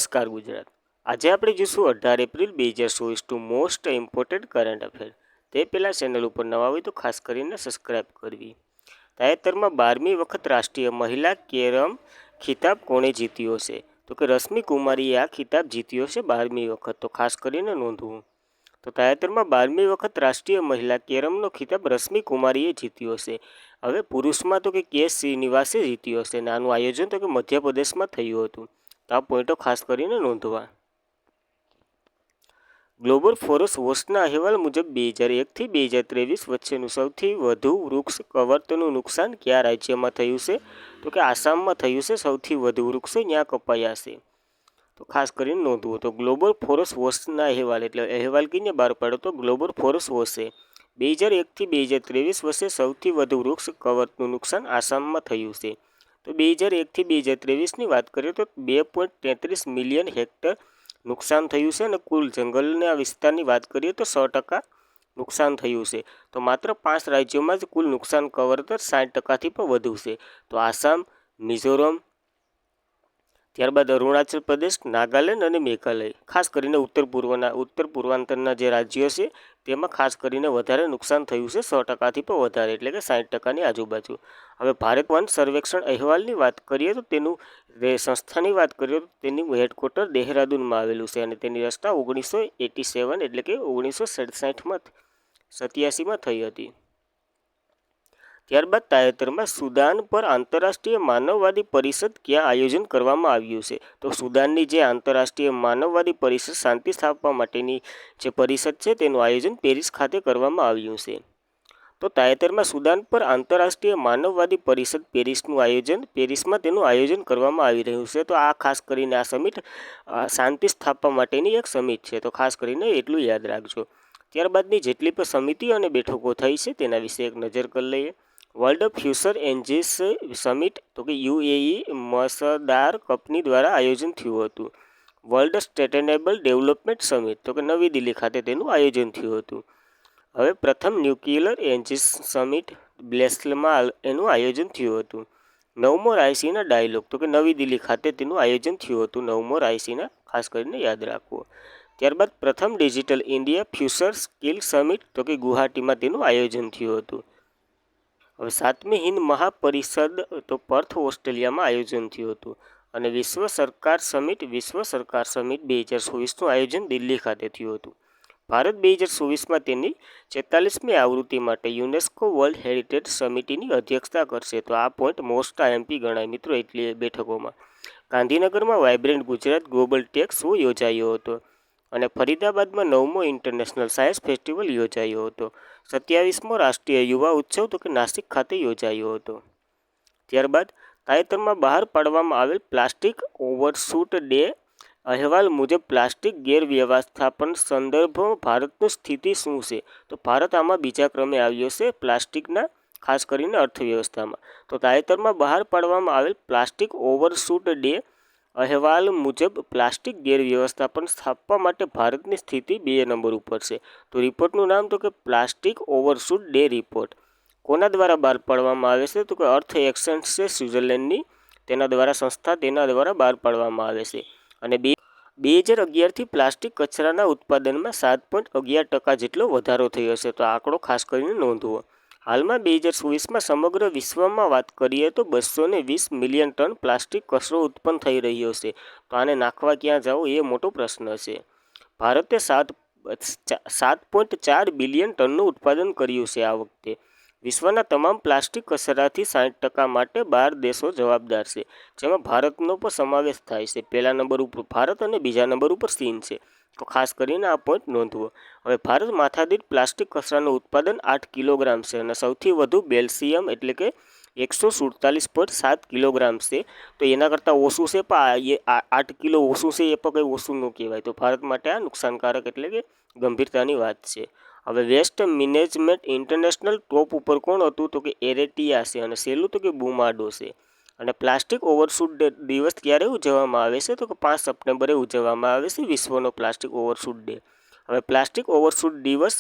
નમસ્કાર ગુજરાત। આજે આપણે જોઈશું 18 April 2024 most important current affair. તે પહેલાં ચેનલ ઉપર નવા હોય તો ખાસ કરીને સબસ્ક્રાઇબ કરવી। તાજેતરમાં 12મી વખત રાષ્ટ્રીય મહિલા કેરમ ખિતાબ કોણે જીત્યો છે? તો કે રશ્મિ કુમારીએ આ ખિતાબ જીત્યો છે 12મી વખત, તો ખાસ કરીને નોંધવું। તો તાજેતરમાં 12મી વખત રાષ્ટ્રીય મહિલા કેરમનો ખિતાબ રશ્મિ કુમારીએ જીત્યો છે। હવે પુરુષમાં તો કે શ્રીનિવાસે જીત્યો છે અને આનું આયોજન તો કે મધ્યપ્રદેશમાં થયું હતું। તો આ પોઈન્ટો ખાસ કરીને નોંધવા। ગ્લોબલ ફોરેસ્ટ વોચના અહેવાલ મુજબ 2001થી 2023 વચ્ચેનું સૌથી વધુ વૃક્ષ કવર્તનું નુકસાન કયા રાજ્યમાં થયું છે? તો કે આસામમાં થયું છે। સૌથી વધુ વૃક્ષો ત્યાં કપાયા છે, તો ખાસ કરીને નોંધવું। તો ગ્લોબલ ફોરેસ્ટ વોચના અહેવાલ એટલે અહેવાલ કીને બહાર પાડ્યો તો ગ્લોબલ ફોરેસ્ટ વોચે 2001થી 2023 વચ્ચે સૌથી વધુ વૃક્ષ કવર્તનું નુકસાન આસામમાં થયું છે। તો 2001થી 2023ની વાત કરીએ તો 2.33 મિલિયન હેક્ટર નુકસાન થયું છે અને કુલ જંગલના વિસ્તારની વાત કરીએ તો 100% નુકસાન થયું છે। તો માત્ર 5 રાજ્યોમાં જ કુલ નુકસાન કવરતર 60%થી પણ વધુ છે। તો આસામ, મિઝોરમ, ત્યારબાદ અરુણાચલ પ્રદેશ, નાગાલેન્ડ અને મેઘાલય, ખાસ કરીને ઉત્તર પૂર્વાંચલના જે રાજ્યો છે તેમાં ખાસ કરીને વધારે નુકસાન થયું છે, 100%થી પણ વધારે એટલે કે 60%ની આજુબાજુ। હવે ભારત વન સર્વેક્ષણ અહેવાલની વાત કરીએ તો તેનું સંસ્થાની વાત કરીએ તો તેનું હેડક્વાર્ટર દહેરાદૂનમાં આવેલું છે અને તેની રચના 1987 એટલે કે 1987માં થઈ હતી। ત્યારબાદ તાજેતરમાં સુદાન પર આંતરરાષ્ટ્રીય માનવવાદી પરિષદ ક્યાં આયોજન કરવામાં આવ્યું છે? તો સુદાનની જે આંતરરાષ્ટ્રીય માનવવાદી પરિષદ શાંતિ સ્થાપવા માટેની જે પરિષદ છે તેનું આયોજન પેરિસ ખાતે કરવામાં આવ્યું છે। તો તાજેતરમાં સુદાન પર આંતરરાષ્ટ્રીય માનવવાદી પરિષદ પેરિસમાં તેનું આયોજન કરવામાં આવી રહ્યું છે। તો આ ખાસ કરીને આ સમિટ શાંતિ સ્થાપવા માટેની એક સમિટ છે, તો ખાસ કરીને એટલું યાદ રાખજો। ત્યારબાદની જેટલી પણ સમિતિઓ અને બેઠકો થઈ છે તેના વિશે એક નજર કરી લઈએ। વર્લ્ડ ફ્યુચર એનર્જી સમિટ તો કે UAE મસદાર કંપની દ્વારા આયોજન થયું હતું। વર્લ્ડ સસ્ટેનેબલ ડેવલપમેન્ટ સમિટ તો કે નવી દિલ્હી ખાતે તેનું આયોજન થયું હતું। હવે પ્રથમ ન્યુક્લિયર એનર્જી સમિટ બ્રેસેલ્સમાં એનું આયોજન થયું હતું। નવમો રાયસીના ડાયલોગ તો કે નવી દિલ્હી ખાતે તેનું આયોજન થયું હતું। નવમો રાયસીના ખાસ કરીને યાદ રાખવો। ત્યારબાદ પ્રથમ digital India future skill summit તો કે ગુવાહાટીમાં તેનું આયોજન થયું હતું। હવે 7મી હિન્દ મહાપરિષદ તો પર્થ ઓસ્ટ્રેલિયામાં આયોજન થયું હતું અને વિશ્વ સરકાર સમિટ 2024નું આયોજન દિલ્હી ખાતે થયું હતું। ભારત 2024માં તેની 46મી આવૃત્તિ માટે યુનેસ્કો વર્લ્ડ હેરિટેજ સમિતિની અધ્યક્ષતા કરશે। તો આ પોઈન્ટ મોસ્ટ આઈએમપી ગણાય મિત્રો એટલી બેઠકોમાં। ગાંધીનગરમાં vibrant Gujarat global tech show યોજાયો હતો અને ફરીદાબાદમાં 9મો ઇન્ટરનેશનલ સાયન્સ ફેસ્ટિવલ યોજાયો હતો। 27મો રાષ્ટ્રીય યુવા ઉત્સવ તો કે નાસિક ખાતે યોજાયો હતો। ત્યારબાદ તાજેતરમાં બહાર પાડવામાં આવેલ પ્લાસ્ટિક ઓવરશૂટ ડે અહેવાલ મુજબ પ્લાસ્ટિક ગેરવ્યવસ્થાપન સંદર્ભમાં ભારતની સ્થિતિ શું છે? તો ભારત આમાં બીજા ક્રમે આવ્યો છે પ્લાસ્ટિકના ખાસ કરીને અર્થવ્યવસ્થામાં। તો તાજેતરમાં બહાર પાડવામાં આવેલ પ્લાસ્ટિક ઓવરશૂટ ડે અહેવાલ મુજબ પ્લાસ્ટિક ગેરવ્યવસ્થાપન સ્થાપવા માટે ભારતની સ્થિતિ 2 નંબર ઉપર છે। તો રિપોર્ટનું નામ તો કે પ્લાસ્ટિક ઓવરશૂટ ડે રિપોર્ટ કોના દ્વારા બહાર પાડવામાં આવે છે? તો કે અર્થ એક્શન છે સ્વિટ્ઝરલેન્ડની તેના દ્વારા બહાર પાડવામાં આવે છે અને 2011થી પ્લાસ્ટિક કચરાના ઉત્પાદનમાં 7.11% જેટલો વધારો થયો છે। તો આંકડો ખાસ કરીને નોંધવો। હાલમાં 2024માં સમગ્ર વિશ્વમાં વાત કરીએ તો 220 મિલિયન ટન પ્લાસ્ટિક કચરો ઉત્પન્ન થઈ રહ્યો છે। તો આને નાખવા ક્યાં જવું એ મોટો પ્રશ્ન છે। ભારતે 7.4 બિલિયન ટનનું ઉત્પાદન કર્યું છે આ વખતે। વિશ્વના તમામ પ્લાસ્ટિક કચરાથી 60% માટે 12 દેશો જવાબદાર છે, જેમાં ભારતનો પણ સમાવેશ થાય છે। પહેલા નંબર ઉપર ભારત અને બીજા નંબર ઉપર ચીન છે, તો ખાસ કરીને આ પોઈન્ટ નોંધવો। હવે ભારત માથાદીઠ પ્લાસ્ટિક કચરાનું ઉત્પાદન 8 કિલોગ્રામ છે અને સૌથી વધુ બેલ્જિયમ એટલે કે 147.7 કિલોગ્રામ છે। તો એના કરતાં ઓછું છે પણ 8 કિલો ઓછું છે એ પણ કંઈ ઓછું ન કહેવાય। તો ભારત માટે આ નુકસાનકારક એટલે કે ગંભીરતાની વાત છે। હવે વેસ્ટ મેનેજમેન્ટ ઇન્ટરનેશનલ ટોપ ઉપર કોણ હતું? તો કે એરેટિયા છે અને સહેલું તો કે બુમાડો છે। અને પ્લાસ્ટિક ઓવરશૂટ દિવસ ક્યારે ઉજવવામાં આવે છે? તો કે 5 સપ્ટેમ્બરે ઉજવવામાં આવે છે વિશ્વનો પ્લાસ્ટિક ઓવરશૂટ ડે। હવે પ્લાસ્ટિક ઓવરશૂટ દિવસ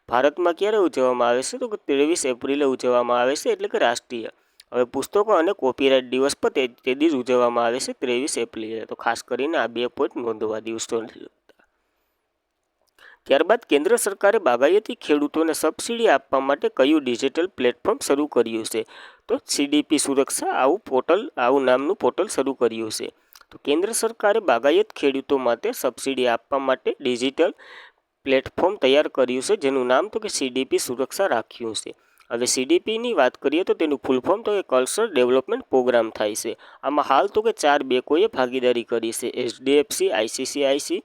ભારતમાં ક્યારે ઉજવવામાં આવે છે? તો કે 23 એપ્રિલે ઉજવવામાં આવે છે એટલે કે રાષ્ટ્રીય હવે પુસ્તકો અને કોપીરાઇટ દિવસ પર તે દિવસ ઉજવવામાં આવે છે 23 એપ્રિલે. તો ખાસ કરીને આ 2 પોઈન્ટ નોંધવા દિવસો. ત્યારબાદ કેન્દ્ર સરકારે બાગાયતી ખેડૂતોને સબસિડી આપવા માટે કયું ડિજિટલ પ્લેટફોર્મ શરૂ કર્યું છે? તો સીડીપી સુરક્ષા આવું નામનું પોર્ટલ શરૂ કર્યું છે. તો કેન્દ્ર સરકારે બાગાયત ખેડૂતો માટે સબસિડી આપવા માટે ડિજિટલ પ્લેટફોર્મ તૈયાર કર્યું છે, જેનું નામ તો કે સીડીપી સુરક્ષા રાખ્યું છે. હવે સીડીપીની વાત કરીએ તો તેનું ફૂલ ફોર્મ તો કે કલ્ચર ડેવલપમેન્ટ પ્રોગ્રામ થાય છે. આમાં હાલ તો કે 4 બેંકોએ ભાગીદારી કરી છે. HDFC, ICICI,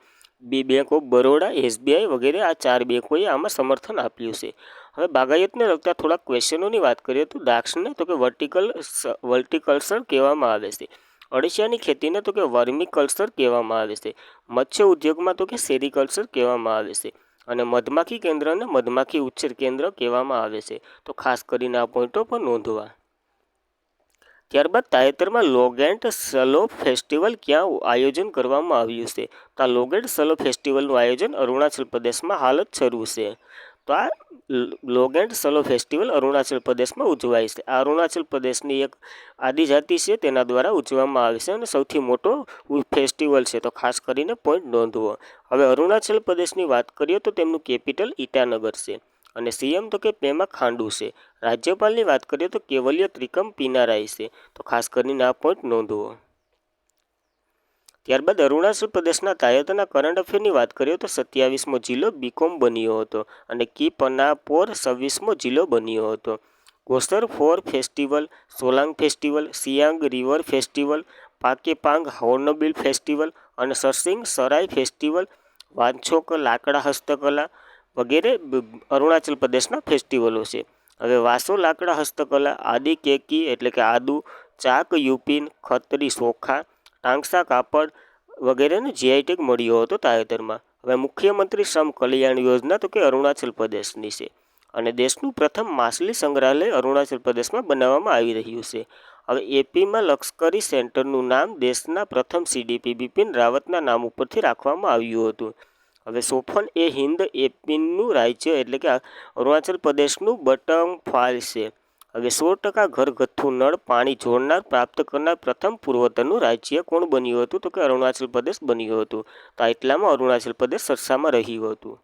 bank of Baroda, SBI વગેરે આ 4 બેંકોએ આમાં સમર્થન આપ્યું છે. હવે બાગાયતને લગતા થોડાક ક્વેશ્ચનોની વાત કરીએ તો દ્રાક્ષને તો કે વર્ટિકલ્ચર કહેવામાં આવે છે. અળસિયાની ખેતીને તો કે વર્મી કલ્ચર કહેવામાં આવે છે. મત્સ્ય ઉદ્યોગમાં તો કે સેરીકલ્ચર કહેવામાં આવે છે. અને મધમાખી કેન્દ્રને મધમાખી ઉછેર કેન્દ્ર કહેવામાં આવે છે. તો ખાસ કરીને આ પોઈન્ટો પર નોંધવા. ત્યારબાદ તાજેતરમાં લોગેન્ટ સલો ફેસ્ટિવલ ક્યાં આયોજન કરવામાં આવ્યું છે? તો આ લોગેન્ટ સલો ફેસ્ટિવલનું આયોજન અરુણાચલ પ્રદેશમાં હાલ જ શરૂ છે. તો આ લોગેન્ટ સલો ફેસ્ટિવલ અરુણાચલ પ્રદેશમાં ઉજવાય છે. આ અરુણાચલ પ્રદેશની એક આદિજાતિ છે, તેના દ્વારા ઉજવવામાં આવે છે અને સૌથી મોટો ફેસ્ટિવલ છે. તો ખાસ કરીને પોઈન્ટ નોંધવો. હવે અરુણાચલ પ્રદેશની વાત કરીએ તો તેમનું કેપિટલ ઈટાનગર છે અને સીએમ તો કે પેમા ખાંડુ છે. રાજ્યપાલની વાત કરીએ તો કેવલ્ય ત્રિકમ પિનારાઈ છે. તો ખાસ કરીને આ પોઈન્ટ નોંધવો. ત્યારબાદ અરુણાચલ પ્રદેશના તાજેતરના કરંટ અફેરની વાત કરીએ તો 27મો જિલ્લો બીકોમ બન્યો હતો અને કીપનાપોર 26મો જિલ્લો બન્યો હતો. ગોસર ફોર festival, Solung festival, Siang river festival, પાકેપાંગ હોર્નબિલ ફેસ્ટિવલ અને સરસિંગ સરાય ફેસ્ટિવલ, વાંછોક લાકડા હસ્તકલા વગેરે અરુણાચલ પ્રદેશના ફેસ્ટિવલો છે. હવે વાસો લાકડા હસ્તકલા, આદિ કેકી એટલે કે આદુ, ચાક યુપિન, ખત્રી ચોખા, ટાંગસા કાપડ વગેરેને જીઆઈ ટેગ મળ્યો હતો તાજેતરમાં. હવે મુખ્યમંત્રી શ્રમ કલ્યાણ યોજના તો કે અરુણાચલ પ્રદેશની છે અને દેશનું પ્રથમ માછલી સંગ્રહાલય અરુણાચલ પ્રદેશમાં બનાવવામાં આવી રહ્યું છે. હવે એપીમાં લશ્કરી સેન્ટરનું નામ દેશના પ્રથમ સીડીપી બિપિન રાવતના નામ ઉપરથી રાખવામાં આવ્યું હતું. હવે સોફન એ હિન્દ એપીનું રાજ્ય એટલે કે અરુણાચલ પ્રદેશનું બટમ ફાલ છે. હવે 100% ઘરગથ્થુ નળ પાણી જોડનાર પ્રાપ્ત કરનાર પ્રથમ પૂર્વોત્તરનું રાજ્ય કોણ બન્યું હતું? તો કે અરુણાચલ પ્રદેશ બન્યું હતું. તો એટલામાં અરુણાચલ પ્રદેશ સરસામાં રહ્યું હતું.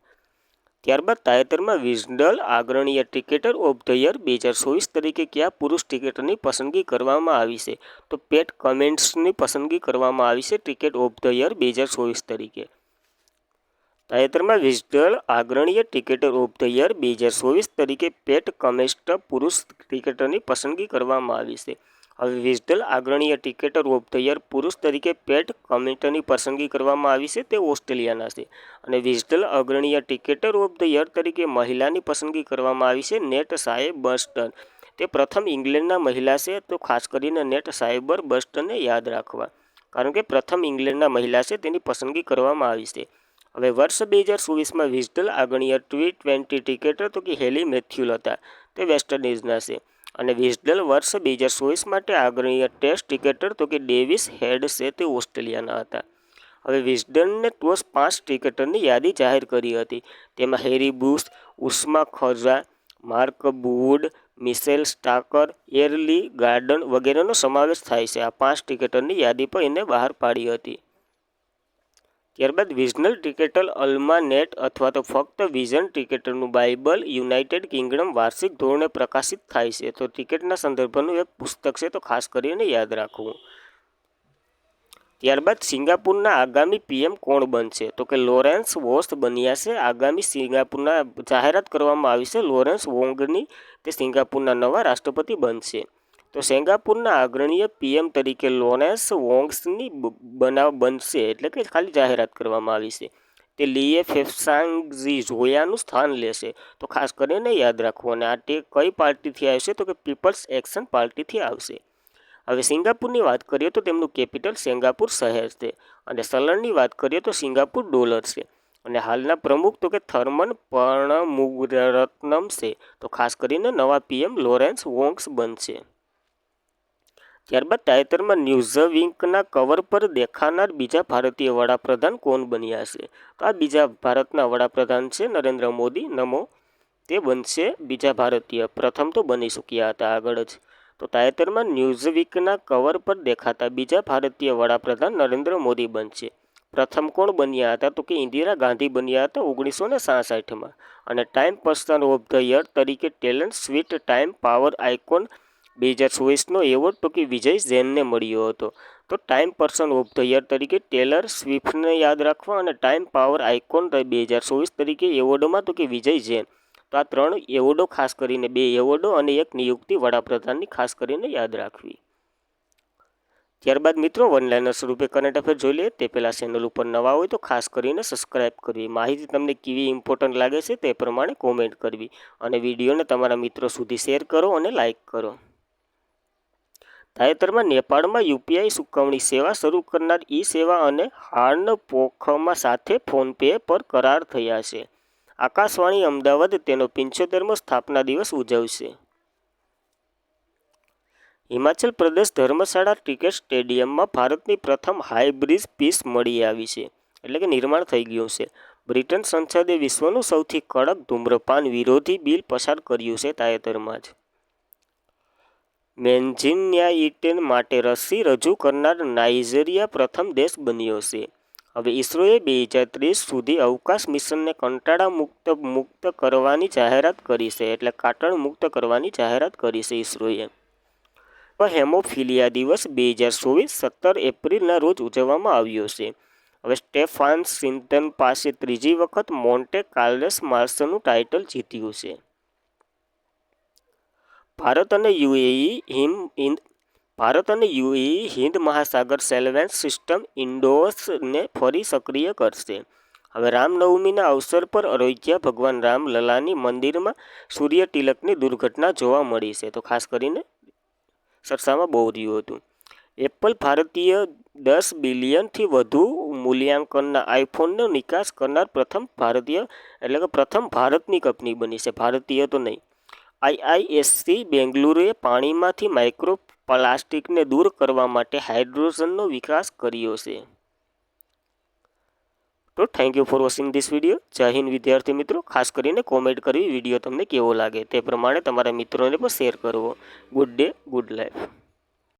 ત્યારબાદ તાજેતરમાં વિઝડલ અગ્રણીય ક્રિકેટર ઓફ ધ યર 2024 તરીકે કયા પુરુષ ક્રિકેટરની પસંદગી કરવામાં આવી છે? તો પેટ કમિન્સની પસંદગી કરવામાં આવી છે ક્રિકેટ ઓફ ધ યર 2024 તરીકે. તાજેતરમાં વિઝડલ અગ્રણીય ક્રિકેટર ઓફ ધ યર 2024 તરીકે પેટ કમિન્સ પુરુષ ક્રિકેટરની પસંદગી કરવામાં આવી છે. હવે વિઝડલ અગ્રણીય ક્રિકેટર ઓફ ધ યર પુરુષ તરીકે પેટ કમિન્સની પસંદગી કરવામાં આવી છે. તે ઓસ્ટ્રેલિયાના છે. અને વિઝડલ અગ્રણીય ક્રિકેટર ઓફ ધ યર તરીકે મહિલાની પસંદગી કરવામાં આવી છે નેટ સાહેબ બર્સ્ટન. તે પ્રથમ ઇંગ્લેન્ડના મહિલા છે. તો ખાસ કરીને નેટ સાહેબર બર્સ્ટનને યાદ રાખવા, કારણ કે પ્રથમ ઇંગ્લેન્ડના મહિલા છે, તેની પસંદગી કરવામાં આવી છે. હવે વર્ષ 2024માં વિઝડલ અગ્રણીય T20 ક્રિકેટર તો કે હેલી મેથ્યુલ હતા, તે વેસ્ટ ઇન્ડિઝના છે. અને વિઝડલ વર્ષ 2024 માટે અગ્રણીય ટેસ્ટ ક્રિકેટર તો કે ડેવિસ હેડ છે, તે ઓસ્ટ્રેલિયાના હતા. હવે વિઝડલને ટોચ 5 ક્રિકેટરની યાદી જાહેર કરી હતી. તેમાં Harry Bruce, Usman Khawaja, Mark Wood, Mitchell સ્ટાર્કર, એરલી ગાર્ડન વગેરેનો સમાવેશ થાય છે. આ 5 ક્રિકેટરની યાદી પર એને બહાર પાડી હતી. ત્યારબાદ વિઝનલ ક્રિકેટર અલ્મા નેટ અથવા તો ફક્ત વિઝન ક્રિકેટરનું બાઇબલ યુનાઇટેડ કિંગડમ વાર્ષિક ધોરણે પ્રકાશિત થાય છે. તો ક્રિકેટના સંદર્ભનું એક પુસ્તક છે, તો ખાસ કરીને યાદ રાખવું. ત્યારબાદ સિંગાપુરના આગામી પીએમ કોણ બનશે? તો કે લોરેન્સ વોંગ બન્યા છે. આગામી સિંગાપુરના જાહેરાત કરવામાં આવી છે લોરેન્સ વોંગની, તે સિંગાપુરના નવા રાષ્ટ્રપતિ બનશે. તો સિંગાપુરના અગ્રણીય પીએમ તરીકે લોરેન્સ વોંગ્સની બનશે, એટલે કે ખાલી જાહેરાત કરવામાં આવી છે. તે લીએ ફેફસાંગજી જોયાનું સ્થાન લેશે. તો ખાસ કરીને યાદ રાખવું. અને આ તે કઈ પાર્ટીથી આવશે? તો કે પીપલ્સ એક્શન પાર્ટીથી આવશે. હવે સિંગાપુરની વાત કરીએ તો તેમનું કેપિટલ સિંગાપુર શહેર છે. અને ચલણની વાત કરીએ તો સિંગાપુર ડોલર છે. અને હાલના પ્રમુખ તો કે થર્મન પર્ણમુગરત્નમ છે. તો ખાસ કરીને નવા પીએમ લોરેન્સ વોંગ્સ બનશે. ત્યારબાદ તાજેતરમાં ન્યૂઝવીકના કવર પર દેખાનાર બીજા ભારતીય વડાપ્રધાન કોણ બન્યા છે? તો આ બીજા ભારતના વડાપ્રધાન છે નરેન્દ્ર મોદી. નમો તે બનશે બીજા ભારતીય. પ્રથમ તો બની ચૂક્યા હતા આગળ જ. તો તો તાજેતરમાં ન્યૂઝવીકના કવર પર દેખાતા બીજા ભારતીય વડાપ્રધાન નરેન્દ્ર મોદી બનશે. પ્રથમ કોણ બન્યા હતા? તો કે ઇન્દિરા ગાંધી બન્યા હતા 1966માં. અને Time person of the year તરીકે Taylor Swift time power icon 2024નો એવોર્ડ તો કે વિજય જૈનને મળ્યો હતો. તો Time person of the year તરીકે ટેલર સ્વિફ્ટને યાદ રાખવા અને ટાઈમ પાવર આઇકોન 2024 તરીકે એવોર્ડમાં તો કે વિજય જૈન. તો આ 3 એવોર્ડો ખાસ કરીને 2 એવોર્ડો અને એક નિયુક્તિ વડાપ્રધાનની ખાસ કરીને યાદ રાખવી. ત્યારબાદ મિત્રો વનલાઇનર સ્વરૂપે કરંટ અફેર જોઈ લઈએ તે પહેલાં ચેનલ ઉપર નવા હોય તો ખાસ કરીને સબસ્ક્રાઇબ કરવી. માહિતી તમને કેવી ઇમ્પોર્ટન્ટ લાગે છે તે પ્રમાણે કોમેન્ટ કરવી અને વિડીયોને તમારા મિત્રો સુધી શેર કરો અને લાઇક કરો. તાજેતરમાં નેપાળમાં યુપીઆઈ ચૂકવણી સેવા શરૂ કરનાર ઈ સેવા અને હાર્નપોખમાં સાથે ફોનપે પર કરાર થયા છે. આકાશવાણી અમદાવાદ તેનો 75મો સ્થાપના દિવસ ઉજવશે. હિમાચલ પ્રદેશ ધર્મશાળા ક્રિકેટ સ્ટેડિયમમાં ભારતની પ્રથમ હાઈબ્રિજ પીચ મળી આવી છે, એટલે કે નિર્માણ થઈ ગયું છે. બ્રિટન સંસદે વિશ્વનું સૌથી કડક ધૂમ્રપાન વિરોધી બિલ પસાર કર્યું છે તાજેતરમાં જ. મેન્જિન્યાઇટિસ માટે રસી રજૂ કરનાર નાઇજીરિયા પ્રથમ દેશ બન્યો છે. હવે ઇસરોએ 2030 સુધી અવકાશ મિશનને કંટાળા મુક્ત કરવાની જાહેરાત કરી છે, એટલે કાટણ મુક્ત કરવાની જાહેરાત કરી છે ઇસરોએ. હેમોફિલિયા દિવસ 2024 17 એપ્રિલના રોજ ઉજવવામાં આવ્યો છે. હવે સ્ટેફાન સિન્ટન પાસે ત્રીજી વખત મોન્ટે કાર્લોસ માસ્ટરનું ટાઇટલ જીત્યું છે. ભારત અને યુએઈ હિન્દ મહાસાગર સર્વેલન્સ સિસ્ટમ ઇન્ડોસને ફરી સક્રિય કરશે. હવે રામનવમીના અવસર પર અયોધ્યા ભગવાન રામલલાની મંદિરમાં સૂર્ય તિલકની દુર્ઘટના જોવા મળી છે. તો ખાસ કરીને ચર્ચામાં બહુ રહ્યું હતું. એપલ ભારતીય 10 બિલિયનથી વધુ મૂલ્યાંકનના આઈફોનનો નિકાસ કરનાર પ્રથમ ભારતની કંપની બની છે. ભારતીય તો નહીં. આઈઆઈએસસી બેંગલુરુએ પાણીમાંથી માઇક્રો પ્લાસ્ટિકને દૂર કરવા માટે હાઇડ્રોજનનો વિકાસ કર્યો છે. તો thank you for watching this video. જય હિન્દ વિદ્યાર્થી મિત્રો. ખાસ કરીને કોમેન્ટ કરવી વિડીયો તમને કેવો લાગે તે પ્રમાણે તમારા મિત્રોને પણ શેર કરવો. Good day, good life.